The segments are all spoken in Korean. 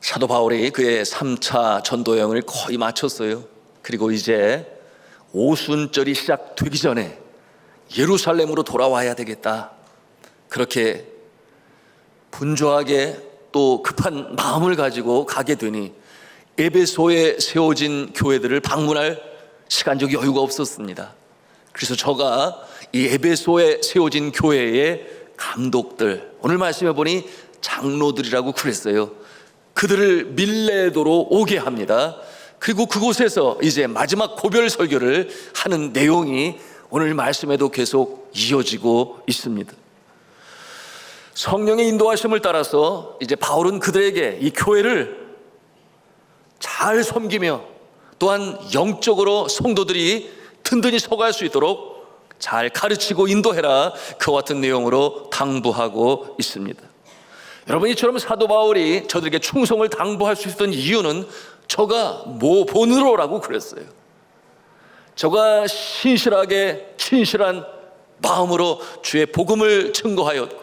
사도 바울이 그의 3차 전도 여행을 거의 마쳤어요. 그리고 이제 오순절이 시작되기 전에 예루살렘으로 돌아와야 되겠다, 그렇게 분주하게 또 급한 마음을 가지고 가게 되니 에베소에 세워진 교회들을 방문할 시간적 여유가 없었습니다. 그래서 저가 이 에베소에 세워진 교회의 감독들, 오늘 말씀해 보니 장로들이라고 그랬어요. 그들을 밀레도로 오게 합니다. 그리고 그곳에서 이제 마지막 고별 설교를 하는 내용이 오늘 말씀에도 계속 이어지고 있습니다. 성령의 인도하심을 따라서 이제 바울은 그들에게 이 교회를 잘 섬기며 또한 영적으로 성도들이 든든히 서갈 수 있도록 잘 가르치고 인도해라, 그와 같은 내용으로 당부하고 있습니다. 여러분, 이처럼 사도 바울이 저들에게 충성을 당부할 수 있었던 이유는 저가 본으로라고 그랬어요. 저가 신실하게 진실한 마음으로 주의 복음을 증거하였고,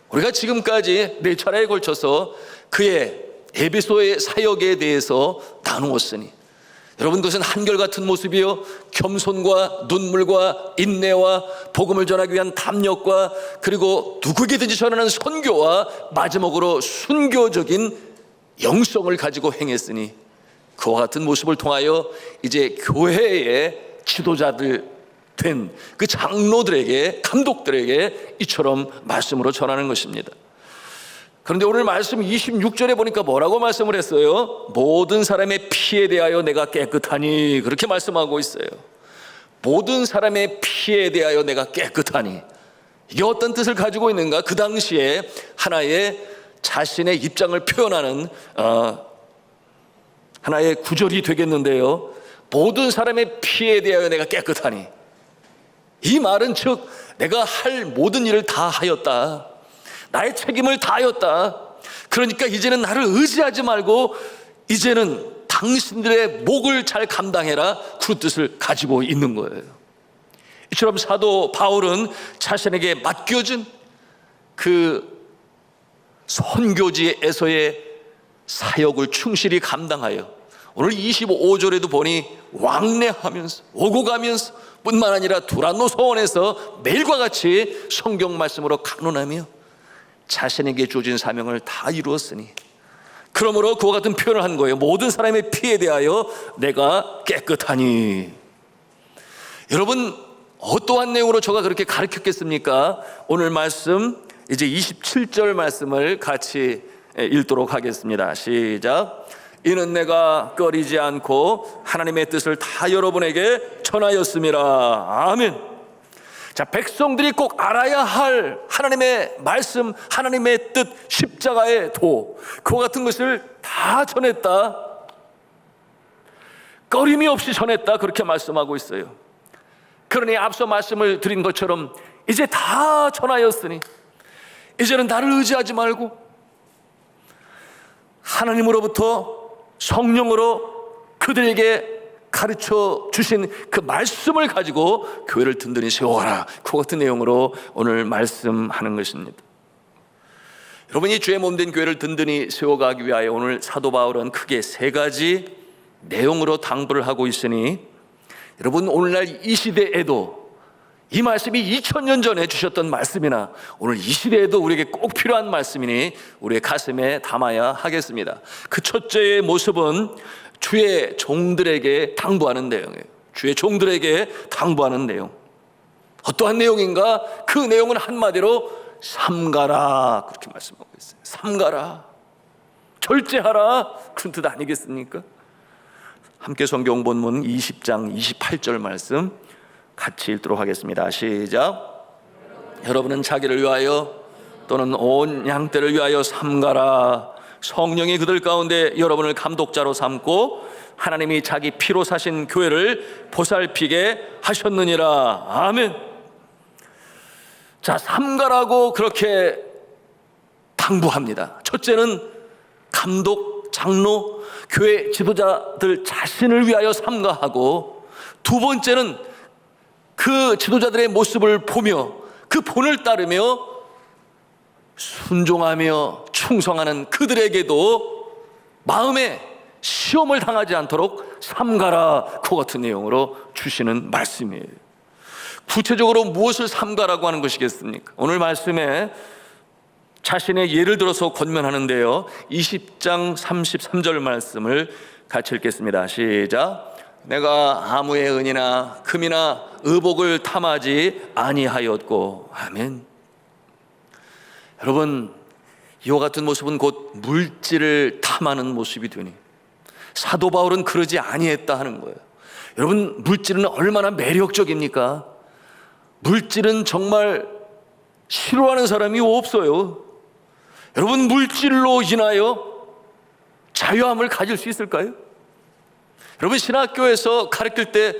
우리가 지금까지 4차례에 걸쳐서 그의 에베소의 사역에 대해서 나누었으니, 여러분, 그것은 한결같은 모습이요, 겸손과 눈물과 인내와 복음을 전하기 위한 담력과 그리고 누구에게든지 전하는 선교와 마지막으로 순교적인 영성을 가지고 행했으니, 그와 같은 모습을 통하여 이제 교회의 지도자들 된 그 장로들에게, 감독들에게 이처럼 말씀으로 전하는 것입니다. 그런데 오늘 말씀 26절에 보니까 뭐라고 말씀을 했어요? 모든 사람의 피에 대하여 내가 깨끗하니, 그렇게 말씀하고 있어요. 모든 사람의 피에 대하여 내가 깨끗하니, 이게 어떤 뜻을 가지고 있는가? 그 당시에 하나의 자신의 입장을 표현하는 하나의 구절이 되겠는데요. 모든 사람의 피에 대하여 내가 깨끗하니, 이 말은 즉 내가 할 모든 일을 다 하였다, 나의 책임을 다하였다, 그러니까 이제는 나를 의지하지 말고 이제는 당신들의 몫을 잘 감당해라, 그런 뜻을 가지고 있는 거예요. 이처럼 사도 바울은 자신에게 맡겨진 그 선교지에서의 사역을 충실히 감당하여 오늘 25절에도 보니 왕래하면서 오고 가면서 뿐만 아니라 두란노 서원에서 매일과 같이 성경 말씀으로 강론하며 자신에게 주어진 사명을 다 이루었으니, 그러므로 그와 같은 표현을 한 거예요. 모든 사람의 피에 대하여 내가 깨끗하니. 여러분, 어떠한 내용으로 저가 그렇게 가르쳤겠습니까? 오늘 말씀 이제 27절 말씀을 같이 읽도록 하겠습니다. 시작. 이는 내가 꺼리지 않고 하나님의 뜻을 다 여러분에게 전하였음이라. 아멘. 자, 백성들이 꼭 알아야 할 하나님의 말씀, 하나님의 뜻, 십자가의 도, 그와 같은 것을 다 전했다, 꺼림이 없이 전했다, 그렇게 말씀하고 있어요. 그러니 앞서 말씀을 드린 것처럼 이제 다 전하였으니 이제는 나를 의지하지 말고 하나님으로부터 성령으로 그들에게 가르쳐 주신 그 말씀을 가지고 교회를 든든히 세워가라, 그 같은 내용으로 오늘 말씀하는 것입니다. 여러분이 주의 몸된 교회를 든든히 세워가기 위하여 오늘 사도 바울은 크게 3가지 내용으로 당부를 하고 있으니, 여러분, 오늘날 이 시대에도 이 말씀이 2000년 전에 주셨던 말씀이나 오늘 이 시대에도 우리에게 꼭 필요한 말씀이니 우리의 가슴에 담아야 하겠습니다. 그 첫째의 모습은 주의 종들에게 당부하는 내용이에요. 주의 종들에게 당부하는 내용. 어떠한 내용인가? 그 내용은 한마디로 삼가라, 그렇게 말씀하고 있어요. 삼가라, 절제하라, 그런 뜻 아니겠습니까? 함께 성경 본문 20장 28절 말씀 같이 읽도록 하겠습니다. 시작. 여러분은 자기를 위하여 또는 온 양떼를 위하여 삼가라. 성령이 그들 가운데 여러분을 감독자로 삼고 하나님이 자기 피로 사신 교회를 보살피게 하셨느니라. 아멘. 자, 삼가라고 그렇게 당부합니다. 첫째는 감독, 장로, 교회 지도자들 자신을 위하여 삼가하고, 두 번째는 그 지도자들의 모습을 보며 그 본을 따르며 순종하며 충성하는 그들에게도 마음에 시험을 당하지 않도록 삼가라, 그 같은 내용으로 주시는 말씀이에요. 구체적으로 무엇을 삼가라고 하는 것이겠습니까? 오늘 말씀에 자신의 예를 들어서 권면하는데요, 20장 33절 말씀을 같이 읽겠습니다. 시작. 내가 아무의 은이나 금이나 의복을 탐하지 아니하였고. 아멘. 여러분, 이와 같은 모습은 곧 물질을 탐하는 모습이 되니 사도 바울은 그러지 아니했다 하는 거예요. 여러분, 물질은 얼마나 매력적입니까? 물질은 정말 싫어하는 사람이 없어요. 여러분, 물질로 인하여 자유함을 가질 수 있을까요? 여러분, 신학교에서 가르칠 때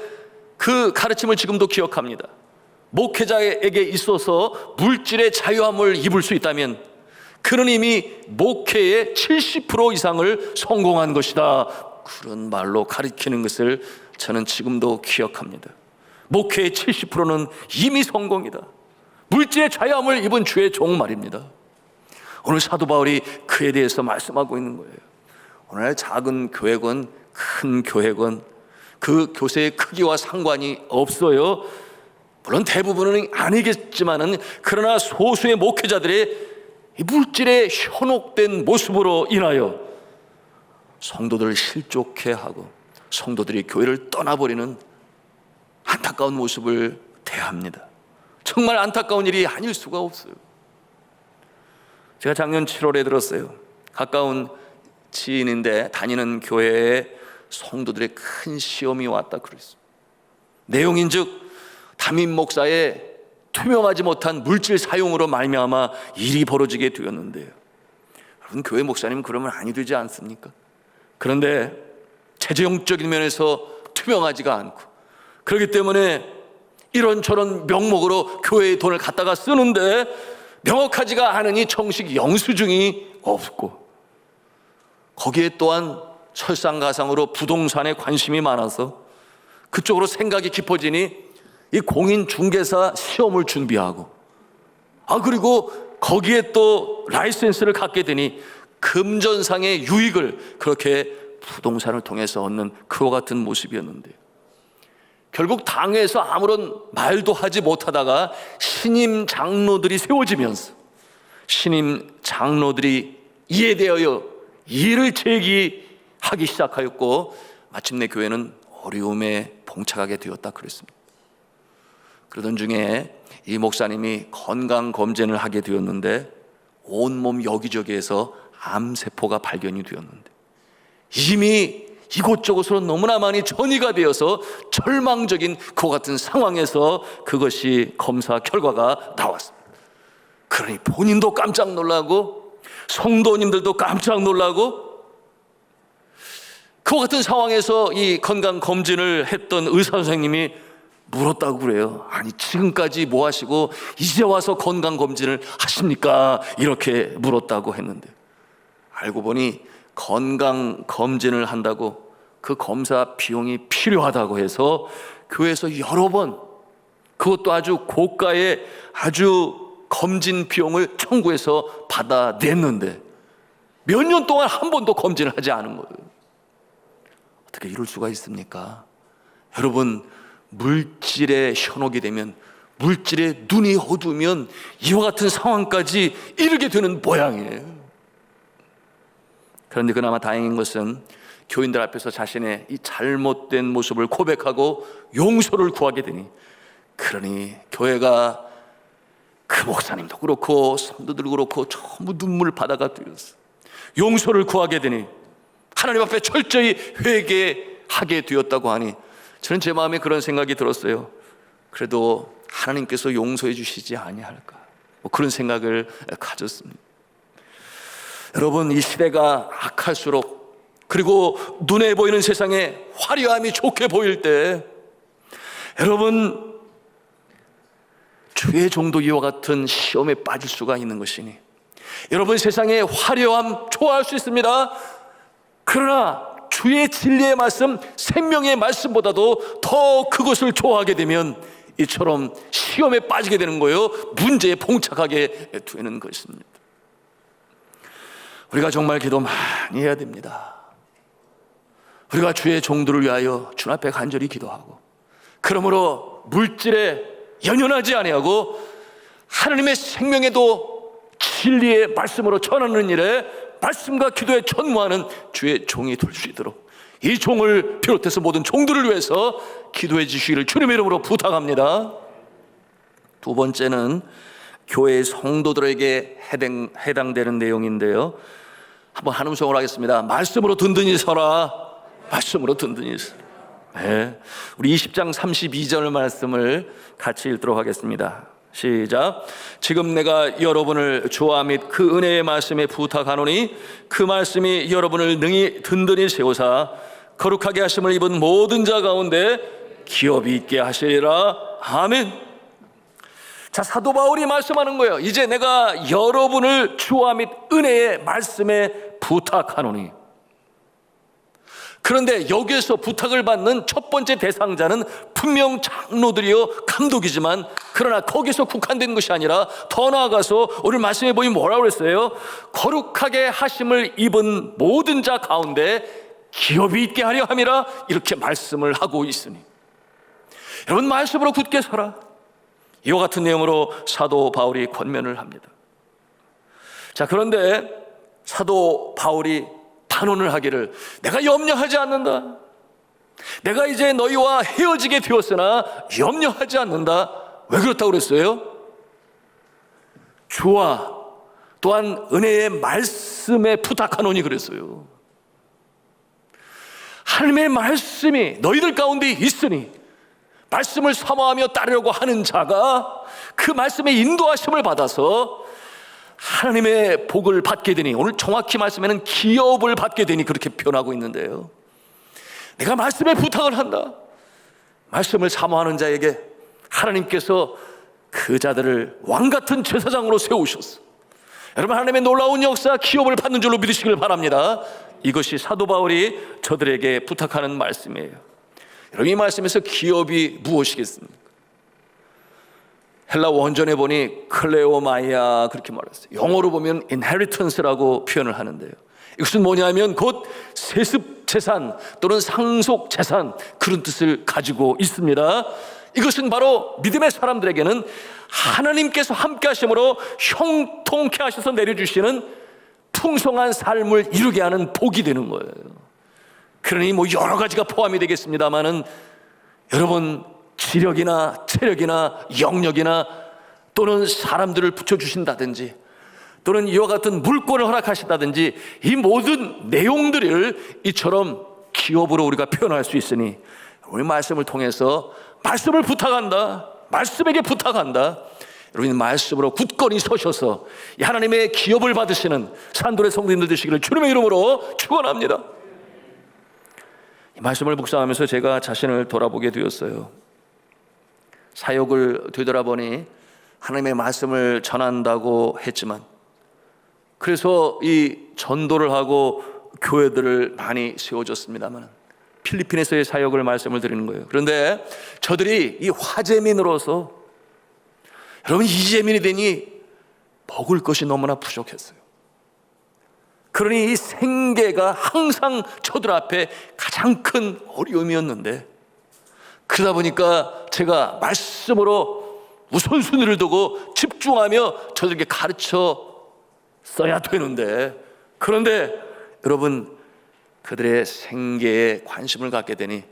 그 가르침을 지금도 기억합니다. 목회자에게 있어서 물질의 자유함을 입을 수 있다면 그는 이미 목회의 70% 이상을 성공한 것이다, 그런 말로 가르치는 것을 저는 지금도 기억합니다. 목회의 70%는 이미 성공이다. 물질의 자유함을 입은 주의 종 말입니다. 오늘 사도 바울이 그에 대해서 말씀하고 있는 거예요. 오늘 작은 교회건 큰 교회건 그 교세의 크기와 상관이 없어요. 물론 대부분은 아니겠지만은, 그러나 소수의 목회자들의 이 물질에 현혹된 모습으로 인하여 성도들을 실족해 하고 성도들이 교회를 떠나버리는 안타까운 모습을 대합니다. 정말 안타까운 일이 아닐 수가 없어요. 제가 작년 7월에 들었어요. 가까운 지인인데 다니는 교회에 성도들의 큰 시험이 왔다 그랬어요. 내용인즉 담임 목사의 투명하지 못한 물질 사용으로 말미암아 일이 벌어지게 되었는데요. 여러분, 교회 목사님 그러면 아니 되지 않습니까? 그런데 재정적인 면에서 투명하지가 않고, 그렇기 때문에 이런저런 명목으로 교회의 돈을 갖다가 쓰는데 명확하지가 않으니 정식 영수증이 없고, 거기에 또한 설상가상으로 부동산에 관심이 많아서 그쪽으로 생각이 깊어지니 이 공인중개사 시험을 준비하고, 그리고 거기에 또 라이센스를 갖게 되니 금전상의 유익을 그렇게 부동산을 통해서 얻는 그와 같은 모습이었는데, 결국 당에서 아무런 말도 하지 못하다가 신임 장로들이 세워지면서 신임 장로들이 이에 대하여 이를 제기하기 시작하였고, 마침내 교회는 어려움에 봉착하게 되었다 그랬습니다. 그러던 중에 이 목사님이 건강검진을 하게 되었는데 온몸 여기저기에서 암세포가 발견이 되었는데 이미 이곳저곳으로 너무나 많이 전이가 되어서 절망적인 그와 같은 상황에서 그것이 검사 결과가 나왔습니다. 그러니 본인도 깜짝 놀라고 성도님들도 깜짝 놀라고, 그와 같은 상황에서 이 건강검진을 했던 의사 선생님이 물었다고 그래요. 아니, 지금까지 뭐 하시고 이제 와서 건강검진을 하십니까? 이렇게 물었다고 했는데, 알고 보니 건강검진을 한다고 그 검사 비용이 필요하다고 해서 교회에서 여러 번, 그것도 아주 고가의 아주 검진 비용을 청구해서 받아냈는데 몇 년 동안 한 번도 검진을 하지 않은 거예요. 어떻게 이럴 수가 있습니까? 여러분, 물질에 현혹이 되면, 물질에 눈이 어두우면 이와 같은 상황까지 이르게 되는 모양이에요. 그런데 그나마 다행인 것은 교인들 앞에서 자신의 이 잘못된 모습을 고백하고 용서를 구하게 되니, 그러니 교회가 그 목사님도 그렇고 성도들도 그렇고 전부 눈물 바다가 되었어. 용서를 구하게 되니 하나님 앞에 철저히 회개하게 되었다고 하니 저는 제 마음에 그런 생각이 들었어요. 그래도 하나님께서 용서해 주시지 아니할까, 그런 생각을 가졌습니다. 여러분, 이 시대가 악할수록, 그리고 눈에 보이는 세상에 화려함이 좋게 보일 때, 여러분, 주의 종도 이와 같은 시험에 빠질 수가 있는 것이니, 여러분, 세상에 화려함 좋아할 수 있습니다. 그러나 주의 진리의 말씀, 생명의 말씀보다도 더 그것을 좋아하게 되면 이처럼 시험에 빠지게 되는 거예요. 문제에 봉착하게 되는 것입니다. 우리가 정말 기도 많이 해야 됩니다. 우리가 주의 종들을 위하여 주 앞에 간절히 기도하고, 그러므로 물질에 연연하지 아니하고 하나님의 생명에도 진리의 말씀으로 전하는 일에 말씀과 기도에 전무하는 주의 종이 될 수 있도록 이 종을 비롯해서 모든 종들을 위해서 기도해 주시기를 주님의 이름으로 부탁합니다. 두 번째는 교회의 성도들에게 해당되는 내용인데요, 한번 한 음성으로 하겠습니다. 말씀으로 든든히 서라. 말씀으로 든든히 서라. 네. 우리 20장 32절 말씀을 같이 읽도록 하겠습니다. 시작. 지금 내가 여러분을 주와 및 그 은혜의 말씀에 부탁하노니 그 말씀이 여러분을 능히 든든히 세우사 거룩하게 하심을 입은 모든 자 가운데 기업이 있게 하시리라. 아멘. 자, 사도 바울이 말씀하는 거예요. 이제 내가 여러분을 주와 및 은혜의 말씀에 부탁하노니. 그런데 여기에서 부탁을 받는 첫 번째 대상자는 분명 장로들이요 감독이지만, 그러나 거기서 국한된 것이 아니라 더 나아가서 오늘 말씀해 보니 뭐라고 그랬어요? 거룩하게 하심을 입은 모든 자 가운데 기업이 있게 하려 함이라, 이렇게 말씀을 하고 있으니 여러분, 말씀으로 굳게 서라. 이와 같은 내용으로 사도 바울이 권면을 합니다. 자, 그런데 사도 바울이 단언을 하기를, 내가 염려하지 않는다. 내가 이제 너희와 헤어지게 되었으나 염려하지 않는다. 왜 그렇다고 그랬어요? 주와 또한 은혜의 말씀에 부탁하노니 그랬어요. 하나님의 말씀이 너희들 가운데 있으니 말씀을 사모하며 따르려고 하는 자가 그 말씀의 인도하심을 받아서 하나님의 복을 받게 되니, 오늘 정확히 말씀에는 기업을 받게 되니 그렇게 표현하고 있는데요, 내가 말씀에 부탁을 한다. 말씀을 사모하는 자에게 하나님께서 그 자들을 왕같은 제사장으로 세우셨어. 여러분, 하나님의 놀라운 역사, 기업을 받는 줄로 믿으시길 바랍니다. 이것이 사도 바울이 저들에게 부탁하는 말씀이에요. 여러분, 이 말씀에서 기업이 무엇이겠습니까? 헬라 원전에 보니 클레오마이아 그렇게 말했어요. 영어로 보면 inheritance라고 표현을 하는데요, 이것은 뭐냐면 곧 세습 재산 또는 상속 재산, 그런 뜻을 가지고 있습니다. 이것은 바로 믿음의 사람들에게는 하나님께서 함께 하심으로 형통케 하셔서 내려주시는 풍성한 삶을 이루게 하는 복이 되는 거예요. 그러니 뭐 여러 가지가 포함이 되겠습니다만은, 여러분, 지력이나 체력이나 영력이나 또는 사람들을 붙여주신다든지 또는 이와 같은 물권을 허락하신다든지, 이 모든 내용들을 이처럼 기업으로 우리가 표현할 수 있으니 우리 말씀을 통해서 말씀을 부탁한다. 말씀에게 부탁한다. 여러분, 말씀으로 굳건히 서셔서 하나님의 기업을 받으시는 산돌의 성도님들 되시기를 주님의 이름으로 축원합니다. 이 말씀을 묵상하면서 제가 자신을 돌아보게 되었어요. 사역을 되돌아보니 하나님의 말씀을 전한다고 했지만, 그래서 이 전도를 하고 교회들을 많이 세워줬습니다만, 필리핀에서의 사역을 말씀을 드리는 거예요. 그런데 저들이 이 화재민으로서, 여러분, 이재민이 되니 먹을 것이 너무나 부족했어요. 그러니 이 생계가 항상 저들 앞에 가장 큰 어려움이었는데, 그러다 보니까 제가 말씀으로 우선순위를 두고 집중하며 저들에게 가르쳐 써야 되는데, 그런데 여러분, 그들의 생계에 관심을 갖게 되니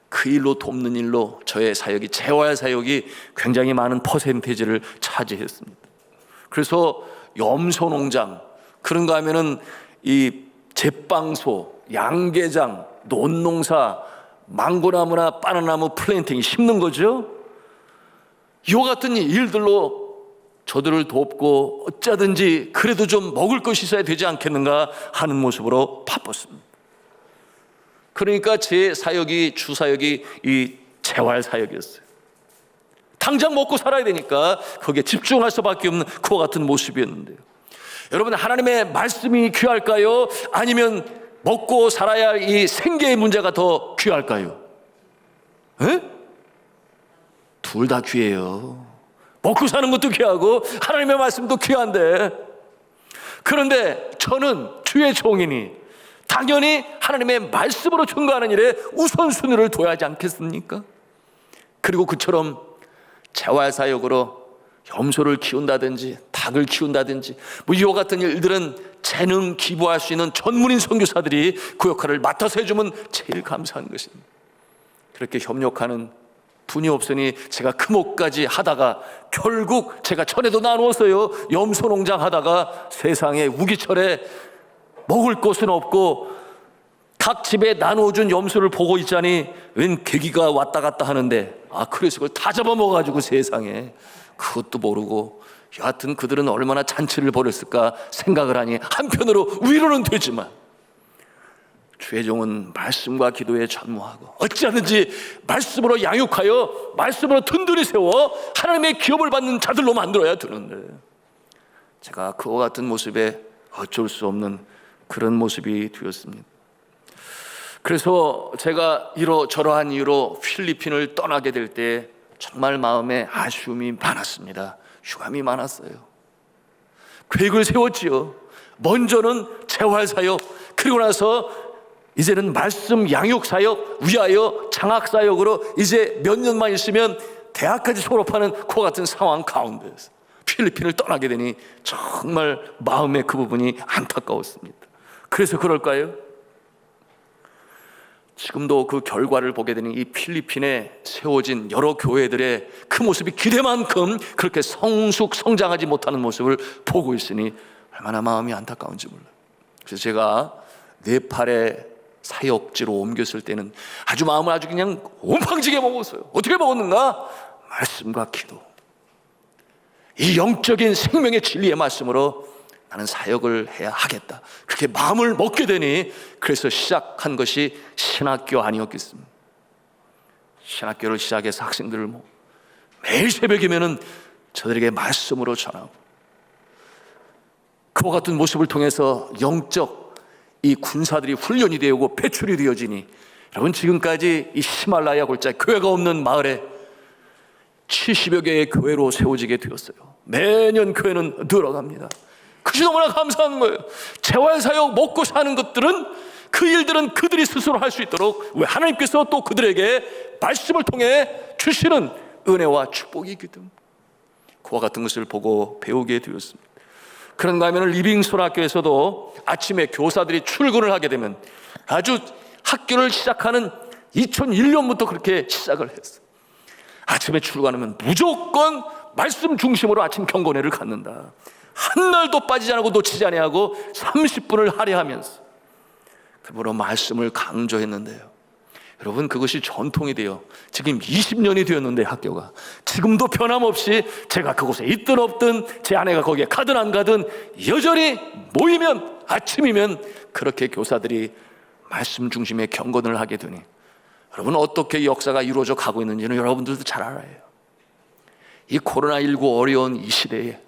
그 일로 돕는 일로 저의 사역이, 재활 사역이 굉장히 많은 퍼센테이지를 차지했습니다. 그래서 염소농장, 그런가 하면은 이 제빵소, 양계장, 논농사, 망고나무나 바나나무 플랜팅이 심는 거죠. 이와 같은 일들로 저들을 돕고 어쩌든지 그래도 좀 먹을 것이 있어야 되지 않겠는가 하는 모습으로 바빴습니다. 그러니까 제 사역이, 주 사역이 이 재활 사역이었어요. 당장 먹고 살아야 되니까 거기에 집중할 수밖에 없는 그와 같은 모습이었는데요, 여러분, 하나님의 말씀이 귀할까요? 아니면 먹고 살아야 할 이 생계의 문제가 더 귀할까요? 에? 둘 다 귀해요. 먹고 사는 것도 귀하고 하나님의 말씀도 귀한데, 그런데 저는 주의 종이니 당연히 하나님의 말씀으로 증거하는 일에 우선순위를 둬야 하지 않겠습니까? 그리고 그처럼 재활사역으로 염소를 키운다든지 닭을 키운다든지 이와 같은 일들은 재능 기부할 수 있는 전문인 선교사들이 그 역할을 맡아서 해주면 제일 감사한 것입니다. 그렇게 협력하는 분이 없으니 제가 금옥까지 하다가 결국 제가 전에도 나누었어요. 염소 농장 하다가 세상에 우기철에 먹을 것은 없고 각 집에 나누어준 염소를 보고 있자니 웬 계기가 왔다 갔다 하는데, 그래서 그걸 다 잡아먹어가지고 세상에, 그것도 모르고 여하튼 그들은 얼마나 잔치를 벌였을까 생각을 하니 한편으로 위로는 되지만, 주의 종은 말씀과 기도에 전무하고 어찌하든지 말씀으로 양육하여 말씀으로 든든히 세워 하나님의 기업을 받는 자들로 만들어야 되는데, 제가 그와 같은 모습에 어쩔 수 없는 그런 모습이 되었습니다. 그래서 제가 이러저러한 이유로 필리핀을 떠나게 될 때 정말 마음에 아쉬움이 많았습니다. 유감이 많았어요. 계획을 세웠지요. 먼저는 재활사역, 그리고 나서 이제는 말씀 양육사역, 위하여 장학사역으로 이제 몇 년만 있으면 대학까지 졸업하는 그와 같은 상황 가운데서 필리핀을 떠나게 되니 정말 마음의 그 부분이 안타까웠습니다. 그래서 그럴까요? 지금도 그 결과를 보게 되니 이 필리핀에 세워진 여러 교회들의 그 모습이 기대만큼 그렇게 성장하지 못하는 모습을 보고 있으니 얼마나 마음이 안타까운지 몰라요. 그래서 제가 네팔에 사역지로 옮겼을 때는 마음을 아주 그냥 온팡지게 먹었어요. 어떻게 먹었는가? 말씀과 기도, 이 영적인 생명의 진리의 말씀으로 나는 사역을 해야 하겠다, 그렇게 마음을 먹게 되니, 그래서 시작한 것이 신학교 아니었겠습니까? 신학교를 시작해서 학생들을 매일 새벽이면은 저들에게 말씀으로 전하고, 그와 같은 모습을 통해서 영적 이 군사들이 훈련이 되고 배출이 되어지니, 여러분 지금까지 이 히말라야 골짜기 교회가 없는 마을에 70여 개의 교회로 세워지게 되었어요. 매년 교회는 늘어갑니다. 그것이 너무나 감사한 거예요. 재활사역 먹고 사는 것들은, 그 일들은 그들이 스스로 할 수 있도록 왜 하나님께서 또 그들에게 말씀을 통해 주시는 은혜와 축복이 있기 때문에 그와 같은 것을 보고 배우게 되었습니다. 그런가 하면 리빙스톤 학교에서도 아침에 교사들이 출근을 하게 되면, 아주 학교를 시작하는 2001년부터 그렇게 시작을 했어요. 아침에 출근하면 무조건 말씀 중심으로 아침 경건회를 갖는다. 한 날도 빠지지 않고 놓치지 아니하고 30분을 할애하면서 그러므로 말씀을 강조했는데요, 여러분 그것이 전통이 돼요. 지금 20년이 되었는데 학교가 지금도 변함없이 제가 그곳에 있든 없든, 제 아내가 거기에 가든 안 가든 여전히 모이면 아침이면 그렇게 교사들이 말씀 중심의 경건을 하게 되니, 여러분 어떻게 역사가 이루어져 가고 있는지는 여러분들도 잘 알아요. 이 코로나19 어려운 이 시대에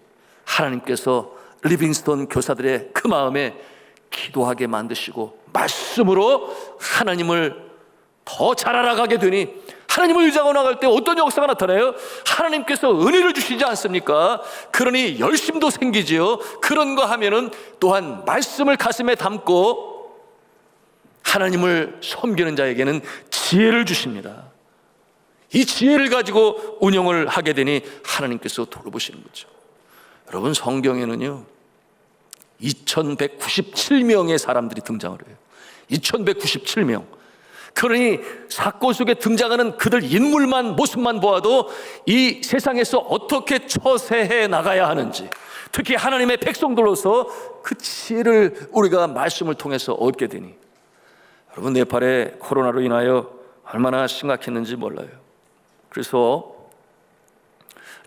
하나님께서 리빙스톤 교사들의 그 마음에 기도하게 만드시고 말씀으로 하나님을 더 잘 알아가게 되니, 하나님을 의지하고 나갈 때 어떤 역사가 나타나요? 하나님께서 은혜를 주시지 않습니까? 그러니 열심도 생기지요. 그런가 하면은 또한 말씀을 가슴에 담고 하나님을 섬기는 자에게는 지혜를 주십니다. 이 지혜를 가지고 운영을 하게 되니 하나님께서 돌보시는 거죠. 여러분 성경에는요 2197명의 사람들이 등장을 해요. 2197명. 그러니 사건 속에 등장하는 그들 인물만, 모습만 보아도 이 세상에서 어떻게 처세해 나가야 하는지, 특히 하나님의 백성들로서 그 지혜를 우리가 말씀을 통해서 얻게 되니, 여러분 네팔의 코로나로 인하여 얼마나 심각했는지 몰라요. 그래서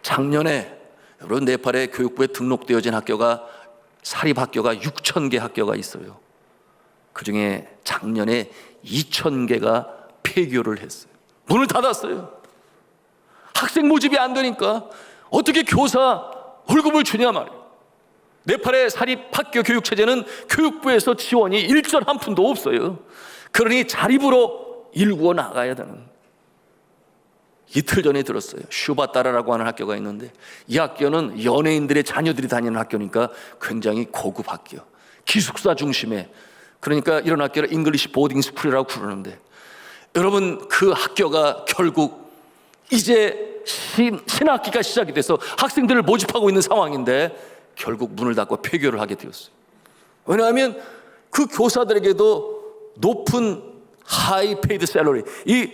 작년에 여러분 네팔의 교육부에 등록되어진 학교가, 사립학교가 6,000개 학교가 있어요. 그중에 작년에 2,000개가 폐교를 했어요. 문을 닫았어요. 학생 모집이 안 되니까 어떻게 교사 월급을 주냐 말이에요. 네팔의 사립학교 교육체제는 교육부에서 지원이 일전 한 푼도 없어요. 그러니 자립으로 일구어 나가야 되는, 이틀 전에 들었어요. 슈바따라라고 하는 학교가 있는데 이 학교는 연예인들의 자녀들이 다니는 학교니까 굉장히 고급 학교, 기숙사 중심에, 그러니까 이런 학교를 잉글리시 보딩 스쿨이라고 부르는데, 여러분 그 학교가 결국 이제 신학기가 시작이 돼서 학생들을 모집하고 있는 상황인데 결국 문을 닫고 폐교를 하게 되었어요. 왜냐하면 그 교사들에게도 높은 하이 페이드 셀러리, 이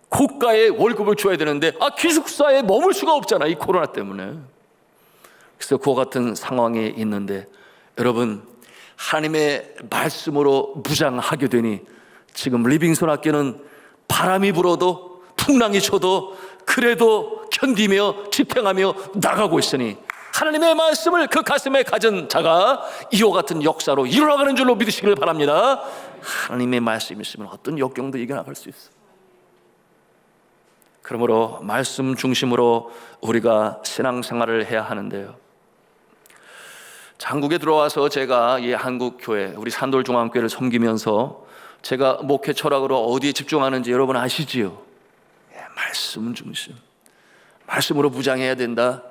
고가의 월급을 줘야 되는데 기숙사에 머물 수가 없잖아, 이 코로나 때문에. 그래서 그와 같은 상황에 있는데, 여러분 하나님의 말씀으로 무장하게 되니 지금 리빙손 학교는 바람이 불어도 풍랑이 쳐도 그래도 견디며 집행하며 나가고 있으니 하나님의 말씀을 그 가슴에 가진 자가 이와 같은 역사로 일어나가는 줄로 믿으시길 바랍니다. 하나님의 말씀이 있으면 어떤 역경도 이겨나갈 수 있어요. 그러므로 말씀 중심으로 우리가 신앙생활을 해야 하는데요, 한국에 들어와서 제가 이 한국교회, 우리 산돌중앙교회를 섬기면서 제가 목회 철학으로 어디에 집중하는지 여러분 아시지요? 말씀 중심, 말씀으로 무장해야 된다.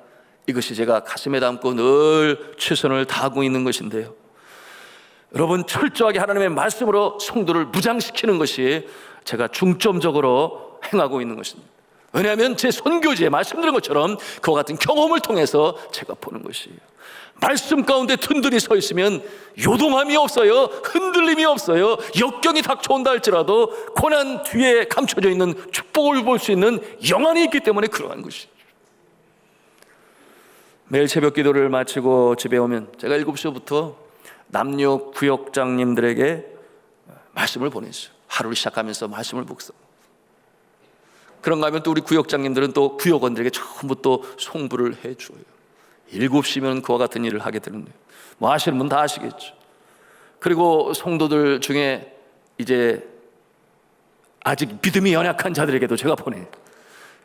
이것이 제가 가슴에 담고 늘 최선을 다하고 있는 것인데요, 여러분 철저하게 하나님의 말씀으로 성도를 무장시키는 것이 제가 중점적으로 행하고 있는 것입니다. 왜냐하면 제 선교지에 말씀드린 것처럼 그와 같은 경험을 통해서 제가 보는 것이에요. 말씀 가운데 든든히 서 있으면 요동함이 없어요. 흔들림이 없어요. 역경이 닥쳐온다 할지라도 고난 뒤에 감춰져 있는 축복을 볼 수 있는 영안이 있기 때문에 그러한 것이죠. 매일 새벽 기도를 마치고 집에 오면 제가 7시부터 남녀 구역장님들에게 말씀을 보내죠. 하루를 시작하면서 말씀을 묵상. 그런가 하면 또 우리 구역장님들은 또 구역원들에게 전부 또 송부를 해줘요. 7시면 그와 같은 일을 하게 되는데, 뭐 아시는 분 다 아시겠죠. 그리고 성도들 중에 이제 아직 믿음이 연약한 자들에게도 제가 보내요.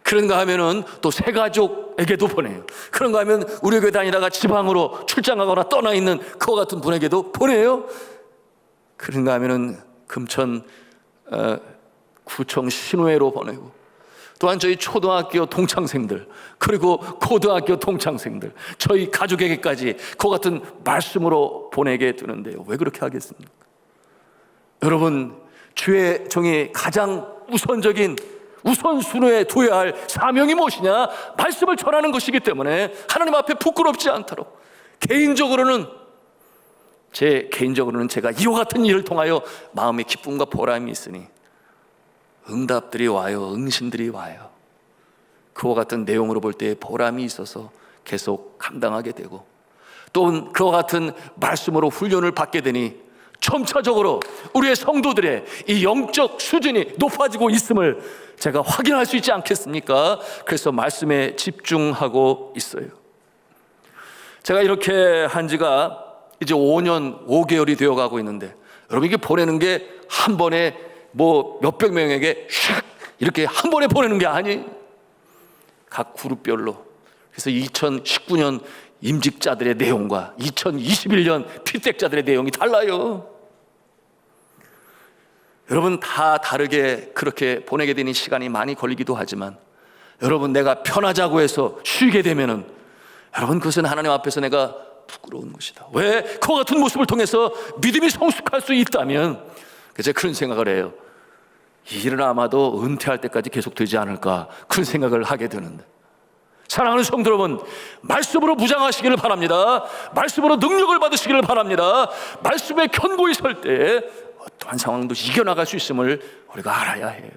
그런가 하면은 또 새 가족에게도 보내요. 그런가 하면 우리 교회 다니다가 지방으로 출장하거나 떠나 있는 그와 같은 분에게도 보내요. 그런가 하면은 금천 구청 신우회로 보내고, 또한 저희 초등학교 동창생들, 그리고 고등학교 동창생들, 저희 가족에게까지 그 같은 말씀으로 보내게 되는데요, 왜 그렇게 하겠습니까? 여러분, 주의 종이 가장 우선순위에 둬야 할 사명이 무엇이냐? 말씀을 전하는 것이기 때문에 하나님 앞에 부끄럽지 않도록 개인적으로는 제가 이와 같은 일을 통하여 마음의 기쁨과 보람이 있으니 응답들이 와요. 응신들이 와요. 그와 같은 내용으로 볼 때 보람이 있어서 계속 감당하게 되고, 또 그와 같은 말씀으로 훈련을 받게 되니 점차적으로 우리의 성도들의 이 영적 수준이 높아지고 있음을 제가 확인할 수 있지 않겠습니까? 그래서 말씀에 집중하고 있어요. 제가 이렇게 한 지가 이제 5년 5개월이 되어가고 있는데, 여러분 이게 보내는 게 한 번에 뭐 몇백 명에게 샥 이렇게 한 번에 보내는 게 아니, 각 그룹별로. 그래서 2019년 임직자들의 내용과 2021년 필택자들의 내용이 달라요. 여러분 다 다르게 그렇게 보내게 되는 시간이 많이 걸리기도 하지만, 여러분 내가 편하자고 해서 쉬게 되면은 여러분 그것은 하나님 앞에서 내가 부끄러운 것이다. 왜? 그와 같은 모습을 통해서 믿음이 성숙할 수 있다면, 제가 그런 생각을 해요. 이 일은 아마도 은퇴할 때까지 계속 되지 않을까, 그런 생각을 하게 되는데, 사랑하는 성도 여러분, 말씀으로 무장하시기를 바랍니다. 말씀으로 능력을 받으시기를 바랍니다. 말씀에 견고히 설 때 어떠한 상황도 이겨나갈 수 있음을 우리가 알아야 해요.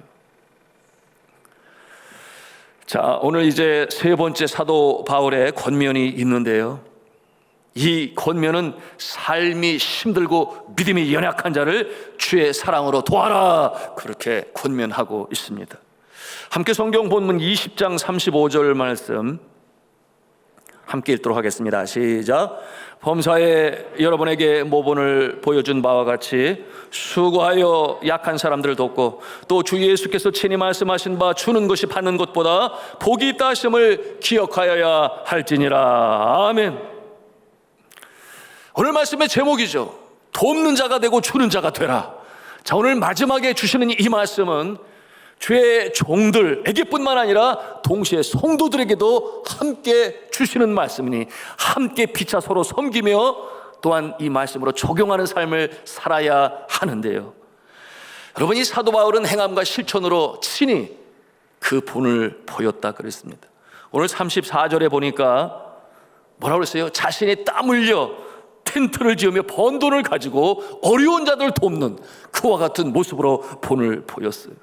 자, 오늘 이제 세 번째 사도 바울의 권면이 있는데요, 이 권면은 삶이 힘들고 믿음이 연약한 자를 주의 사랑으로 도와라, 그렇게 권면하고 있습니다. 함께 성경 본문 20장 35절 말씀 함께 읽도록 하겠습니다. 시작. 범사에 여러분에게 모본을 보여준 바와 같이 수고하여 약한 사람들을 돕고, 또 주 예수께서 친히 말씀하신 바 주는 것이 받는 것보다 복이 있다 하심을 기억하여야 할지니라. 아멘. 오늘 말씀의 제목이죠. 돕는 자가 되고 주는 자가 되라. 자, 오늘 마지막에 주시는 이 말씀은 주의 종들에게뿐만 아니라 동시에 성도들에게도 함께 주시는 말씀이니 함께 피차 서로 섬기며 또한 이 말씀으로 적용하는 삶을 살아야 하는데요. 여러분, 이 사도 바울은 행함과 실천으로 친히 그 본을 보였다 그랬습니다. 오늘 34절에 보니까 뭐라고 그랬어요? 자신이 땀 흘려 텐트를 지으며 번 돈을 가지고 어려운 자들을 돕는 그와 같은 모습으로 본을 보였어요.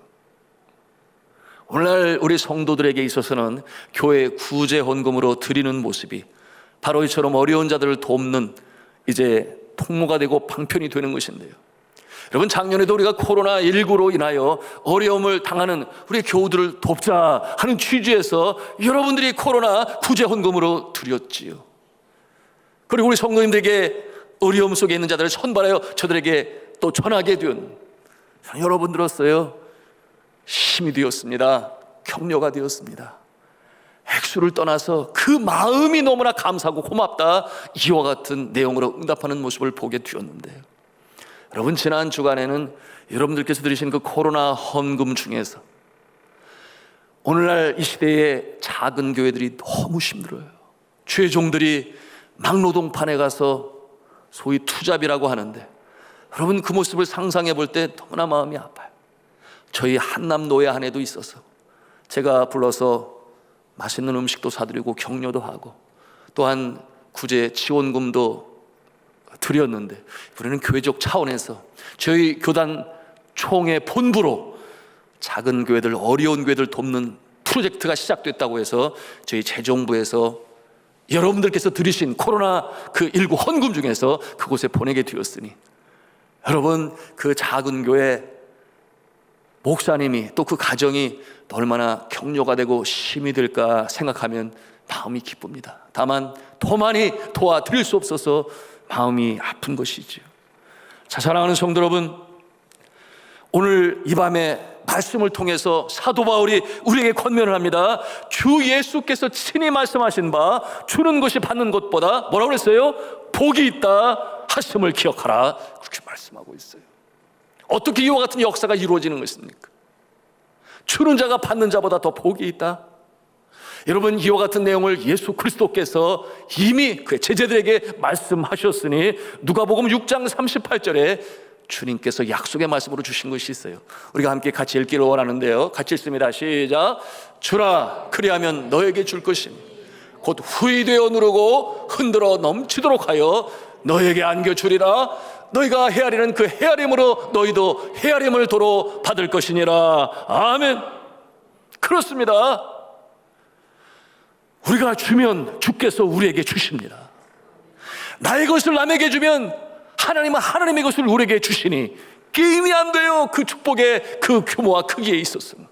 오늘날 우리 성도들에게 있어서는 교회 구제 헌금으로 드리는 모습이 바로 이처럼 어려운 자들을 돕는 이제 통로가 되고 방편이 되는 것인데요. 여러분, 작년에도 우리가 코로나19로 인하여 어려움을 당하는 우리 교우들을 돕자 하는 취지에서 여러분들이 코로나 구제 헌금으로 드렸지요. 그리고 우리 성도님들에게 어려움 속에 있는 자들을 선발하여 저들에게 또 전하게 된 여러분들로서요 힘이 되었습니다. 격려가 되었습니다. 액수를 떠나서 그 마음이 너무나 감사하고 고맙다, 이와 같은 내용으로 응답하는 모습을 보게 되었는데요. 여러분, 지난 주간에는 여러분들께서 들으신 그 코로나 헌금 중에서 오늘날 이 시대의 작은 교회들이 너무 힘들어요. 주의 종들이 막노동판에 가서 소위 투잡이라고 하는데, 여러분 그 모습을 상상해 볼 때 너무나 마음이 아파요. 저희 한남노예 안에도 있어서 제가 불러서 맛있는 음식도 사드리고 격려도 하고 또한 구제 지원금도 드렸는데, 이번에는 교회적 차원에서 저희 교단 총회 본부로 작은 교회들, 어려운 교회들 돕는 프로젝트가 시작됐다고 해서 저희 재정부에서 여러분들께서 들으신 코로나19 헌금 중에서 그곳에 보내게 되었으니, 여러분 그 작은 교회 목사님이 또 그 가정이 얼마나 격려가 되고 힘이 될까 생각하면 마음이 기쁩니다. 다만 더 많이 도와드릴 수 없어서 마음이 아픈 것이지요. 자, 사랑하는 성도 여러분, 오늘 이 밤에 말씀을 통해서 사도 바울이 우리에게 권면을 합니다. 주 예수께서 친히 말씀하신 바 주는 것이 받는 것보다 뭐라고 그랬어요? 복이 있다 하심을 기억하라, 그렇게 말씀하고 있어요. 어떻게 이와 같은 역사가 이루어지는 것입니까? 주는 자가 받는 자보다 더 복이 있다. 여러분, 이와 같은 내용을 예수 그리스도께서 이미 그의 제자들에게 말씀하셨으니 누가복음 6장 38절에 주님께서 약속의 말씀으로 주신 것이 있어요. 우리가 함께 같이 읽기를 원하는데요, 같이 읽습니다. 시작. 주라, 그리하면 너에게 줄 것이니 곧 후이되어 누르고 흔들어 넘치도록 하여 너에게 안겨주리라. 너희가 헤아리는 그 헤아림으로 너희도 헤아림을 도로 받을 것이니라. 아멘. 그렇습니다. 우리가 주면 주께서 우리에게 주십니다. 나의 것을 남에게 주면 하나님은 하나님의 것을 우리에게 주시니 게임이 안 돼요. 그 축복의 그 규모와 크기에 있었습니다.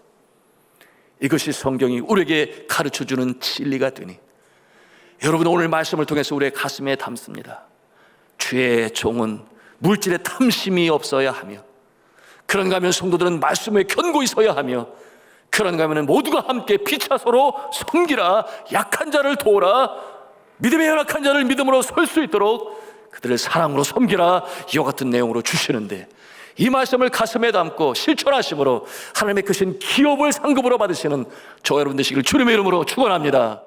이것이 성경이 우리에게 가르쳐주는 진리가 되니, 여러분 오늘 말씀을 통해서 우리의 가슴에 담습니다. 주의 종은 물질에 탐심이 없어야 하며, 그런가 하면 성도들은 말씀에 견고히 서야 하며, 그런가 하면 모두가 함께 피차 서로 섬기라, 약한 자를 도우라, 믿음의 연약한 자를 믿음으로 설 수 있도록 그들을 사랑으로 섬기라, 이와 같은 내용으로 주시는데, 이 말씀을 가슴에 담고 실천하심으로 하나님의 크신 기업을 상급으로 받으시는 저와 여러분 되시길 주님의 이름으로 축원합니다.